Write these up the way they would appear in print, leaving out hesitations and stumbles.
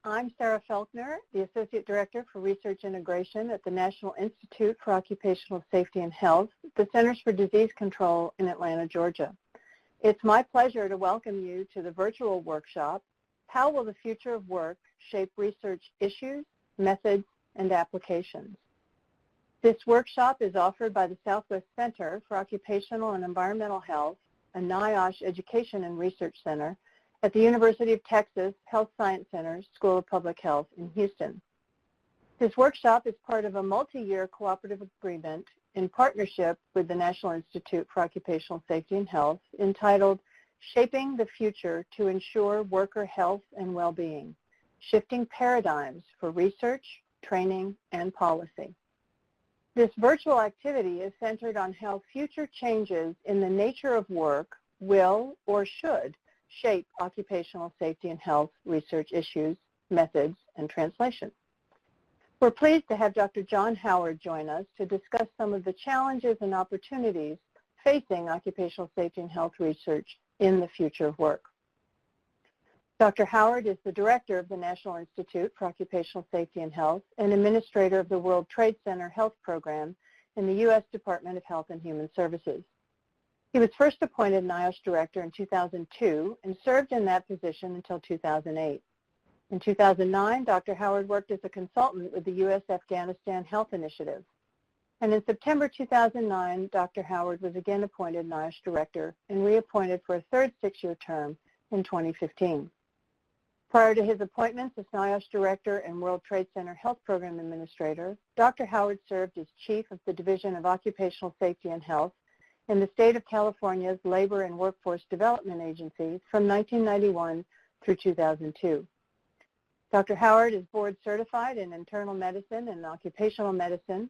I'm Sarah Felkner, the Associate Director for Research Integration at the National Institute for Occupational Safety and Health, the Centers for Disease Control in Atlanta, Georgia. It's my pleasure to welcome you to the virtual workshop, How Will the Future of Work Shape Research Issues, Methods, and Applications? This workshop is offered by the Southwest Center for Occupational and Environmental Health, a NIOSH Education and Research Center, at the University of Texas Health Science Center School of Public Health in Houston. This workshop is part of a multi-year cooperative agreement in partnership with the National Institute for Occupational Safety and Health entitled Shaping the Future to Ensure Worker Health and Well-Being, Shifting Paradigms for Research, Training, and Policy. This virtual activity is centered on how future changes in the nature of work will or should shape occupational safety and health research issues, methods, and translation. We're pleased to have Dr. John Howard join us to discuss some of the challenges and opportunities facing occupational safety and health research in the future of work. Dr. Howard is the Director of the National Institute for Occupational Safety and Health and Administrator of the World Trade Center Health Program in the U.S. Department of Health and Human Services. He was first appointed NIOSH Director in 2002 and served in that position until 2008. In 2009, Dr. Howard worked as a consultant with the U.S. Afghanistan Health Initiative. And in September 2009, Dr. Howard was again appointed NIOSH Director and reappointed for a third six-year term in 2015. Prior to his appointments as NIOSH Director and World Trade Center Health Program Administrator, Dr. Howard served as Chief of the Division of Occupational Safety and Health in the state of California's Labor and Workforce Development Agency from 1991 through 2002. Dr. Howard is board certified in internal medicine and occupational medicine.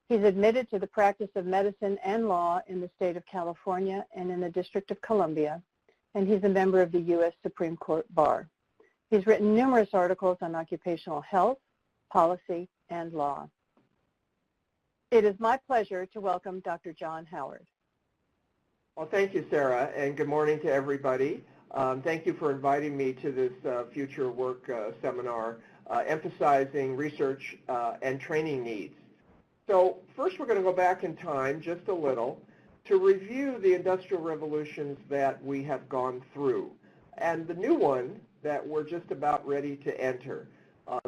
He's admitted to the practice of medicine and law in the state of California and in the District of Columbia, and he's a member of the U.S. Supreme Court Bar. He's written numerous articles on occupational health, policy, and law. It is my pleasure to welcome Dr. John Howard. Well, thank you, Sarah, and good morning to everybody. Thank you for inviting me to this Future Work seminar emphasizing research and training needs. So first we're going to go back in time just a little to review the industrial revolutions that we have gone through and the new one that we're just about ready to enter.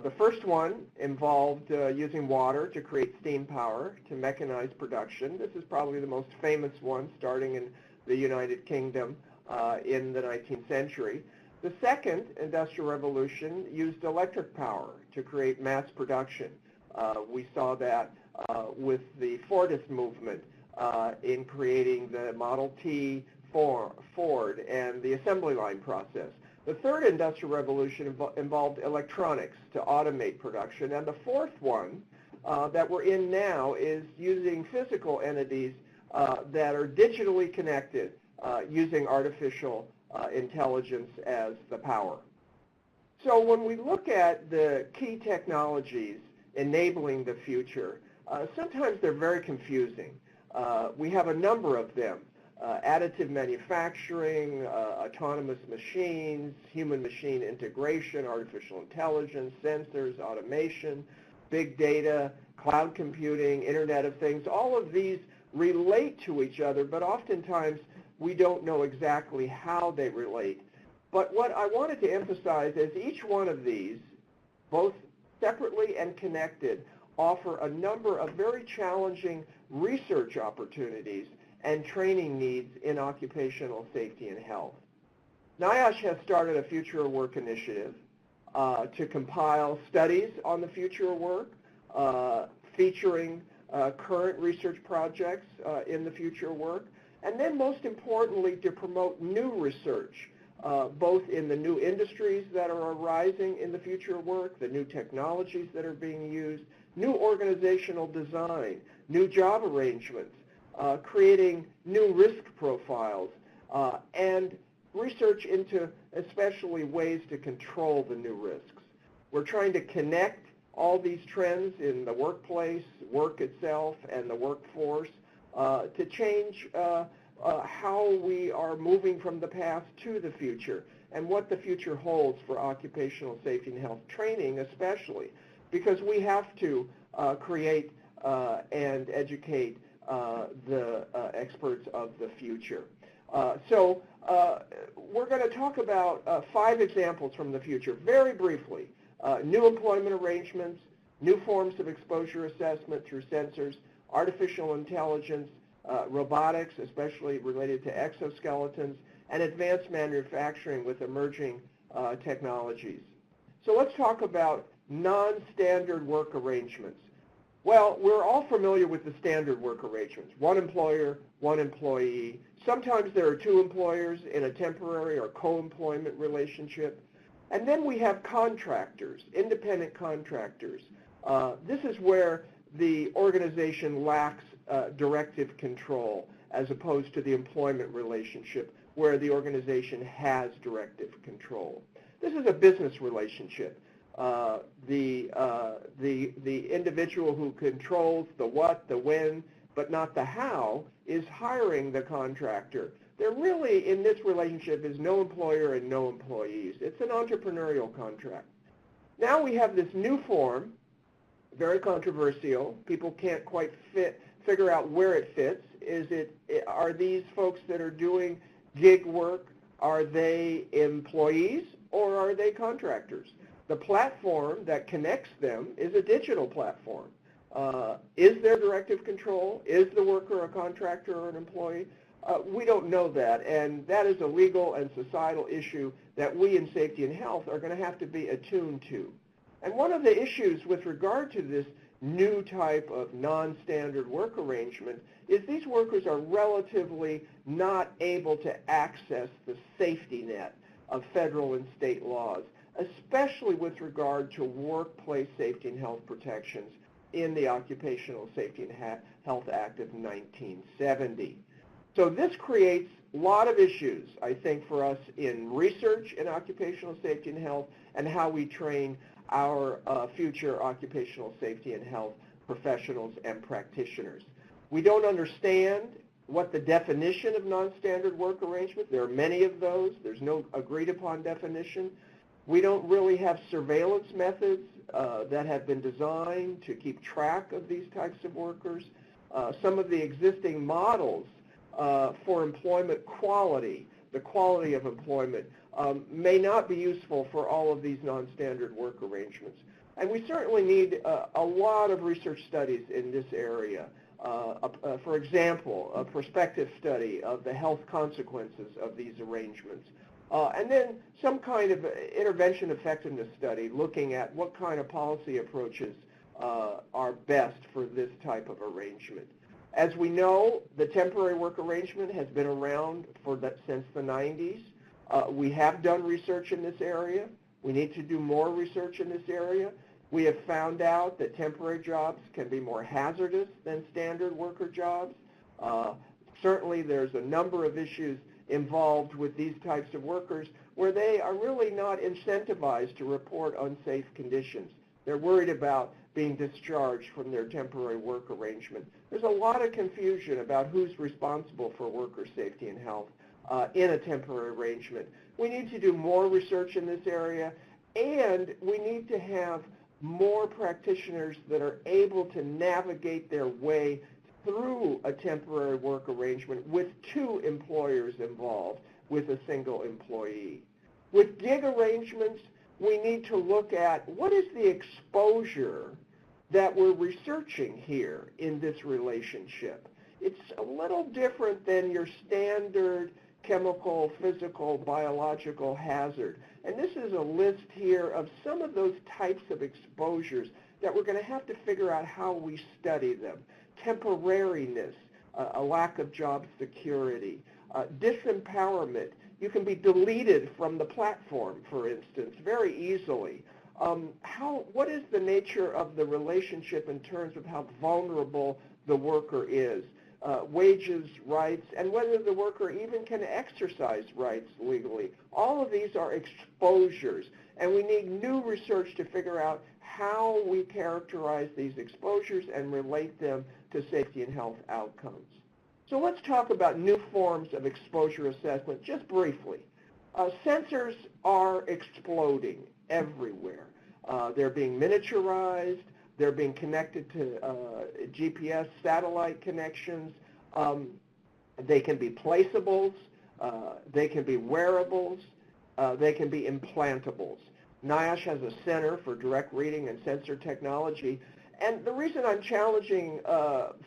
The first one involved using water to create steam power to mechanize production. This is probably the most famous one, starting in the United Kingdom in the 19th century. The second industrial revolution used electric power to create mass production. We saw that with the Fordist movement in creating the Model T Ford and the assembly line process. The third industrial revolution involved electronics to automate production, and the fourth one that we're in now is using physical entities that are digitally connected using artificial intelligence as the power. So when we look at the key technologies enabling the future, sometimes they're very confusing. We have a number of them. Additive manufacturing, autonomous machines, human-machine integration, artificial intelligence, sensors, automation, big data, cloud computing, Internet of Things. All of these relate to each other, but oftentimes we don't know exactly how they relate. But what I wanted to emphasize is each one of these, both separately and connected, offer a number of very challenging research opportunities and training needs in occupational safety and health. NIOSH has started a Future of Work initiative to compile studies on the future of work, featuring current research projects in the future of work, and then most importantly to promote new research, both in the new industries that are arising in the future of work, the new technologies that are being used, new organizational design, new job arrangements, creating new risk profiles, and research into especially ways to control the new risks. We're trying to connect all these trends in the workplace, work itself, and the workforce to change how we are moving from the past to the future and what the future holds for occupational safety and health training especially, because we have to create and educate the experts of the future. So we're going to talk about 5 examples from the future, very briefly. New employment arrangements, new forms of exposure assessment through sensors, artificial intelligence, robotics, especially related to exoskeletons, and advanced manufacturing with emerging technologies. So let's talk about non-standard work arrangements. Well, we're all familiar with the standard work arrangements. One employer, one employee. Sometimes there are 2 employers in a temporary or co-employment relationship. And then we have contractors, independent contractors. This is where the organization lacks directive control as opposed to the employment relationship where the organization has directive control. This is a business relationship. The individual who controls the what, the when, but not the how, is hiring the contractor. There really, in this relationship, is no employer and no employees. It's an entrepreneurial contract. Now we have this new form, very controversial. People can't quite figure out where it fits. Are these folks that are doing gig work, are they employees or are they contractors? The platform that connects them is a digital platform. Is there directive control? Is the worker a contractor or an employee? We don't know that, and that is a legal and societal issue that we in safety and health are going to have to be attuned to. And one of the issues with regard to this new type of non-standard work arrangement is these workers are relatively not able to access the safety net of federal and state laws, especially with regard to workplace safety and health protections in the Occupational Safety and Health Act of 1970. So this creates a lot of issues, I think, for us in research in occupational safety and health and how we train our future occupational safety and health professionals and practitioners. We don't understand what the definition of non-standard work arrangement. There are many of those. There's no agreed upon definition. We don't really have surveillance methods that have been designed to keep track of these types of workers. Some of the existing models for employment quality, the quality of employment, may not be useful for all of these non-standard work arrangements. And we certainly need a lot of research studies in this area. For example, a prospective study of the health consequences of these arrangements. And then some kind of intervention effectiveness study looking at what kind of policy approaches are best for this type of arrangement. As we know, the temporary work arrangement has been around since the 90s. We have done research in this area. We need to do more research in this area. We have found out that temporary jobs can be more hazardous than standard worker jobs. Certainly there's a number of issues involved with these types of workers where they are really not incentivized to report unsafe conditions. They're worried about being discharged from their temporary work arrangement. There's a lot of confusion about who's responsible for worker safety and health in a temporary arrangement. We need to do more research in this area, and we need to have more practitioners that are able to navigate their way through a temporary work arrangement with 2 employers involved with a single employee. With gig arrangements, we need to look at what is the exposure that we're researching here in this relationship. It's a little different than your standard chemical, physical, biological hazard. And this is a list here of some of those types of exposures that we're going to have to figure out how we study them. Temporariness, a lack of job security, disempowerment. You can be deleted from the platform, for instance, very easily. What is the nature of the relationship in terms of how vulnerable the worker is? Wages, rights, and whether the worker even can exercise rights legally. All of these are exposures, and we need new research to figure out how we characterize these exposures and relate them to safety and health outcomes. So let's talk about new forms of exposure assessment just briefly. Sensors are exploding everywhere. They're being miniaturized. They're being connected to GPS satellite connections. They can be placeables. They can be wearables. They can be implantables. NIOSH has a Center for Direct Reading and Sensor Technology. And the reason I'm challenging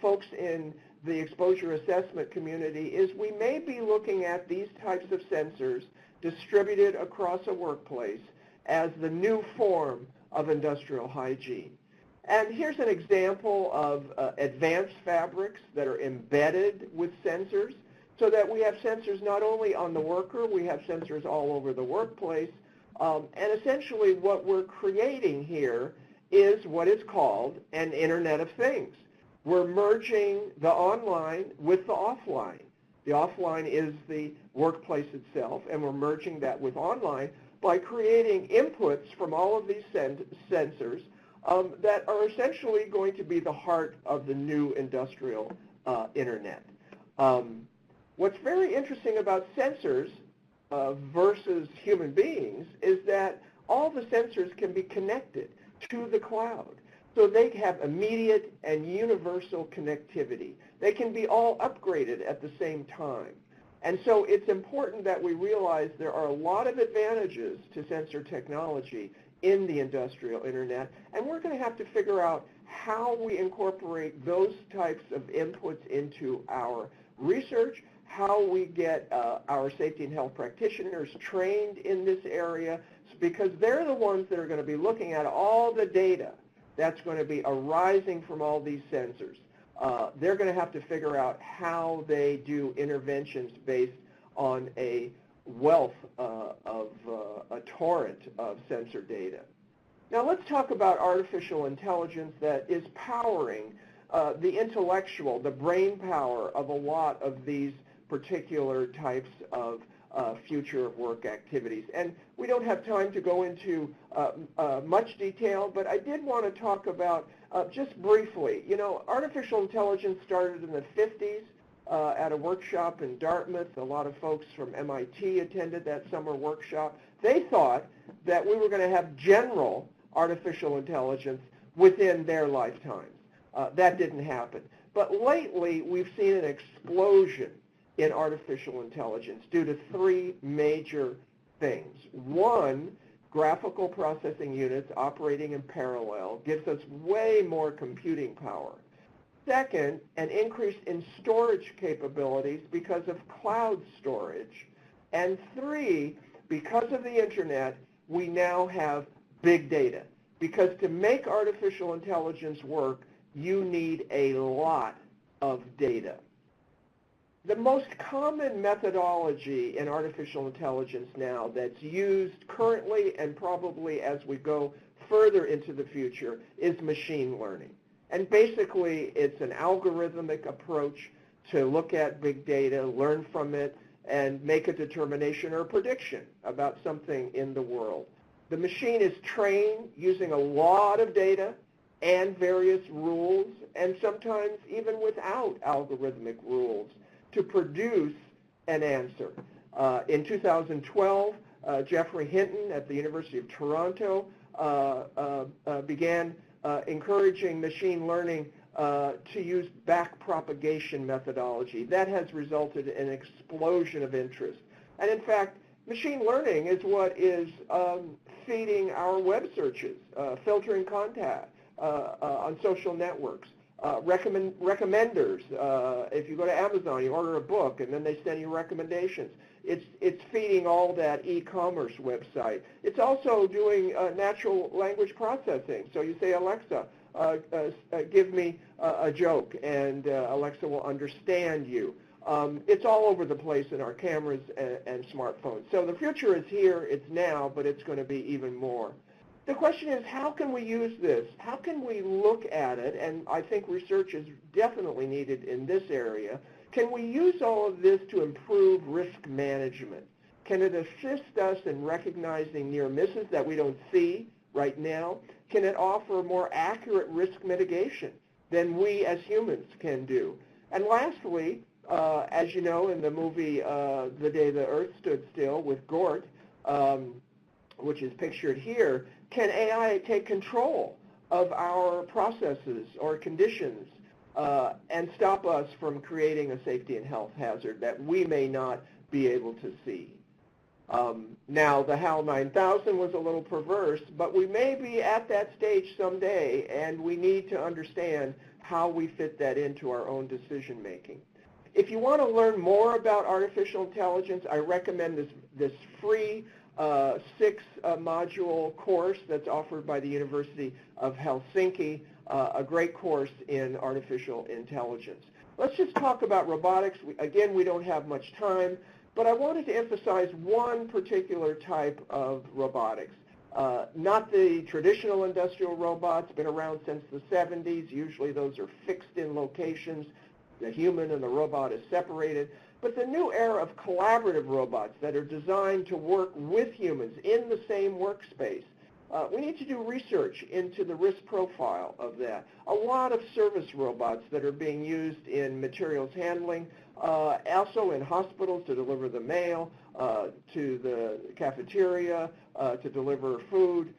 folks in the exposure assessment community is we may be looking at these types of sensors distributed across a workplace as the new form of industrial hygiene. And here's an example of advanced fabrics that are embedded with sensors so that we have sensors not only on the worker, we have sensors all over the workplace. And essentially what we're creating here is what is called an Internet of Things. We're merging the online with the offline. The offline is the workplace itself, and we're merging that with online by creating inputs from all of these sensors that are essentially going to be the heart of the new industrial Internet. What's very interesting about sensors versus human beings is that all the sensors can be connected to the cloud. So they have immediate and universal connectivity. They can be all upgraded at the same time. And so it's important that we realize there are a lot of advantages to sensor technology in the industrial Internet, and we're going to have to figure out how we incorporate those types of inputs into our research, how we get our safety and health practitioners trained in this area, because they're the ones that are going to be looking at all the data that's going to be arising from all these sensors. They're going to have to figure out how they do interventions based on a wealth of a torrent of sensor data. Now let's talk about artificial intelligence that is powering the intellectual, the brain power of a lot of these particular types of future of work activities. And we don't have time to go into much detail, but I did want to talk about just briefly, you know, artificial intelligence started in the 50s at a workshop in Dartmouth. A lot of folks from MIT attended that summer workshop. They thought that we were going to have general artificial intelligence within their lifetimes. That didn't happen. But lately, we've seen an explosion in artificial intelligence due to three major things. One, graphical processing units operating in parallel gives us way more computing power. Second, an increase in storage capabilities because of cloud storage. And three, because of the Internet, we now have big data. Because to make artificial intelligence work, you need a lot of data. The most common methodology in artificial intelligence now that's used currently and probably as we go further into the future is machine learning. And basically it's an algorithmic approach to look at big data, learn from it, and make a determination or a prediction about something in the world. The machine is trained using a lot of data and various rules, and sometimes even without algorithmic rules, to produce an answer. In 2012, Geoffrey Hinton at the University of Toronto began encouraging machine learning to use backpropagation methodology. That has resulted in an explosion of interest. And in fact, machine learning is what is feeding our web searches, filtering contact on social networks. Recommenders. If you go to Amazon, you order a book, and then they send you recommendations. It's feeding all that e-commerce website. It's also doing natural language processing. So you say, Alexa, give me a joke, and Alexa will understand you. It's all over the place in our cameras and smartphones. So the future is here, it's now, but it's going to be even more. The question is, how can we use this? How can we look at it? And I think research is definitely needed in this area. Can we use all of this to improve risk management? Can it assist us in recognizing near misses that we don't see right now? Can it offer more accurate risk mitigation than we as humans can do? And lastly, as you know, in the movie The Day the Earth Stood Still with Gort, which is pictured here, can AI take control of our processes or conditions and stop us from creating a safety and health hazard that we may not be able to see? Now, the HAL 9000 was a little perverse, but we may be at that stage someday, and we need to understand how we fit that into our own decision making. If you want to learn more about artificial intelligence, I recommend this free 6-module course that's offered by the University of Helsinki, a great course in artificial intelligence. Let's just talk about robotics. Again, we don't have much time, but I wanted to emphasize one particular type of robotics. Not the traditional industrial robots, been around since the 70s. Usually those are fixed in locations. The human and the robot is separated. But the new era of collaborative robots that are designed to work with humans in the same workspace. We need to do research into the risk profile of that. A lot of service robots that are being used in materials handling, also in hospitals to deliver the mail, to the cafeteria, to deliver food.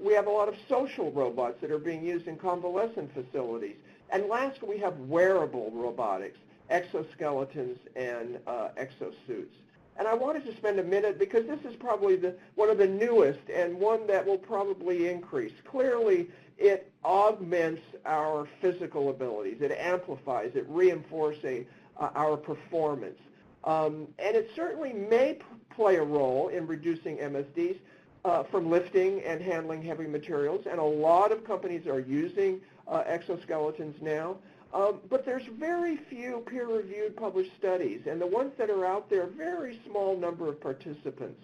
We have a lot of social robots that are being used in convalescent facilities. And last, we have wearable robotics, exoskeletons and exosuits. And I wanted to spend a minute because this is probably one of the newest and one that will probably increase. Clearly, it augments our physical abilities. It amplifies, it reinforces our performance. And it certainly may play a role in reducing MSDs from lifting and handling heavy materials. And a lot of companies are using exoskeletons now. But there's very few peer-reviewed published studies, and the ones that are out there, a very small number of participants.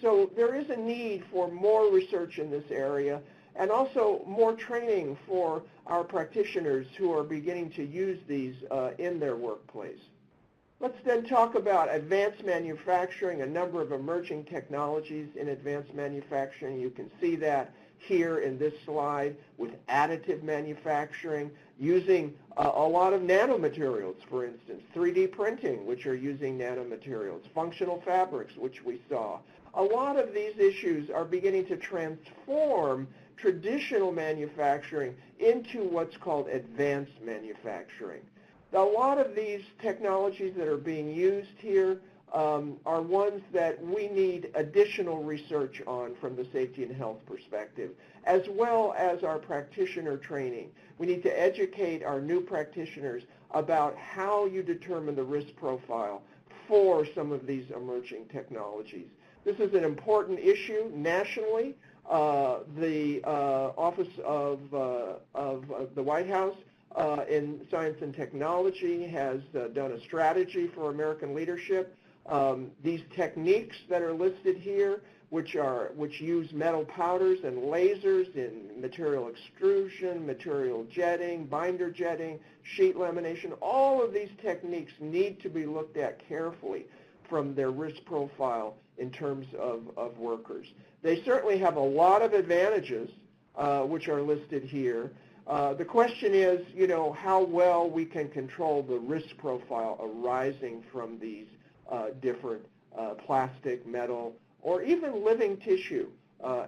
So there is a need for more research in this area, and also more training for our practitioners who are beginning to use these in their workplace. Let's then talk about advanced manufacturing, a number of emerging technologies in advanced manufacturing. You can see that here in this slide with additive manufacturing, using a lot of nanomaterials, for instance, 3D printing, which are using nanomaterials, functional fabrics, which we saw. A lot of these issues are beginning to transform traditional manufacturing into what's called advanced manufacturing. Now, a lot of these technologies that are being used here are ones that we need additional research on from the safety and health perspective, as well as our practitioner training. We need to educate our new practitioners about how you determine the risk profile for some of these emerging technologies. This is an important issue nationally. The Office of the White House in Science and Technology has done a strategy for American leadership. These techniques that are listed here, which use metal powders and lasers in material extrusion, material jetting, binder jetting, sheet lamination, all of these techniques need to be looked at carefully from their risk profile in terms of workers. They certainly have a lot of advantages, which are listed here. The question is, how well we can control the risk profile arising from these different plastic, metal, or even living tissue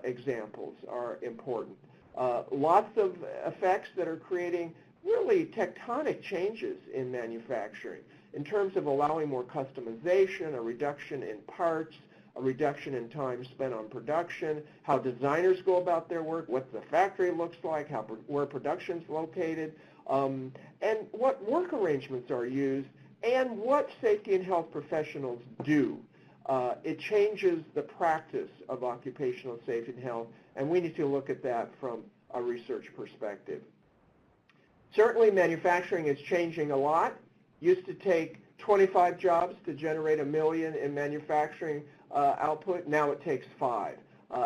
examples are important. Lots of effects that are creating really tectonic changes in manufacturing in terms of allowing more customization, a reduction in parts, a reduction in time spent on production, how designers go about their work, what the factory looks like, where production's located, and what work arrangements are used, and what safety and health professionals do. It changes the practice of occupational safety and health, and we need to look at that from a research perspective. Certainly, manufacturing is changing a lot. Used to take 25 jobs to generate $1 million in manufacturing output. Now it takes 5.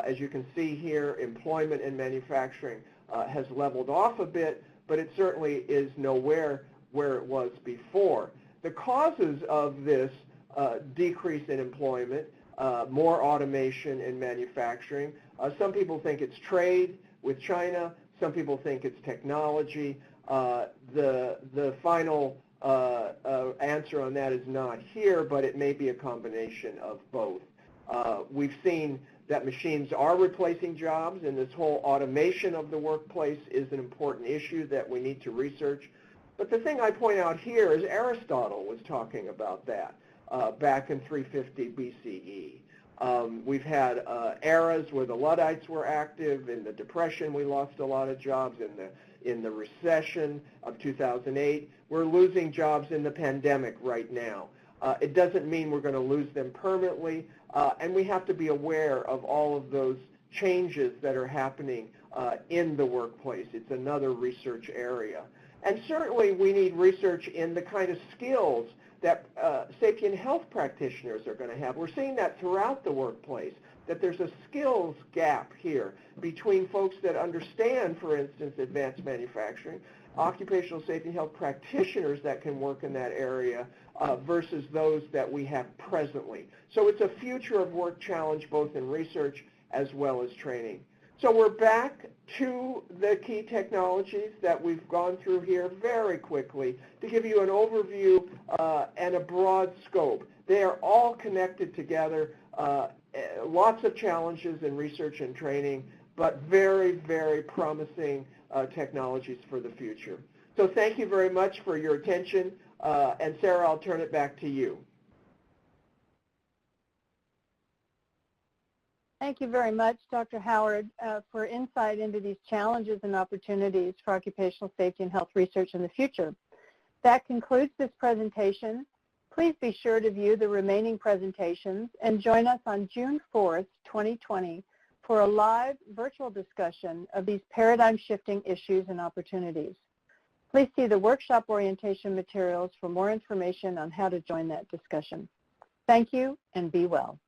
As you can see here, employment in manufacturing has leveled off a bit, but it certainly is nowhere where it was before. The causes of this decrease in employment, more automation in manufacturing, some people think it's trade with China, some people think it's technology. The final answer on that is not here, but it may be a combination of both. We've seen that machines are replacing jobs, and this whole automation of the workplace is an important issue that we need to research. But the thing I point out here is Aristotle was talking about that back in 350 BCE. We've had eras where the Luddites were active. In the Depression, we lost a lot of jobs. In the recession of 2008, we're losing jobs in the pandemic right now. It doesn't mean we're going to lose them permanently, and we have to be aware of all of those changes that are happening in the workplace. It's another research area. And certainly we need research in the kind of skills that safety and health practitioners are going to have. We're seeing that throughout the workplace, that there's a skills gap here between folks that understand, for instance, advanced manufacturing, occupational safety and health practitioners that can work in that area versus those that we have presently. So it's a future of work challenge both in research as well as training. So we're back to the key technologies that we've gone through here very quickly to give you an overview and a broad scope. They are all connected together, lots of challenges in research and training, but very, very promising technologies for the future. So thank you very much for your attention, and Sarah, I'll turn it back to you. Thank you very much, Dr. Howard, for insight into these challenges and opportunities for occupational safety and health research in the future. That concludes this presentation. Please be sure to view the remaining presentations and join us on June 4th, 2020 for a live virtual discussion of these paradigm-shifting issues and opportunities. Please see the workshop orientation materials for more information on how to join that discussion. Thank you, and be well.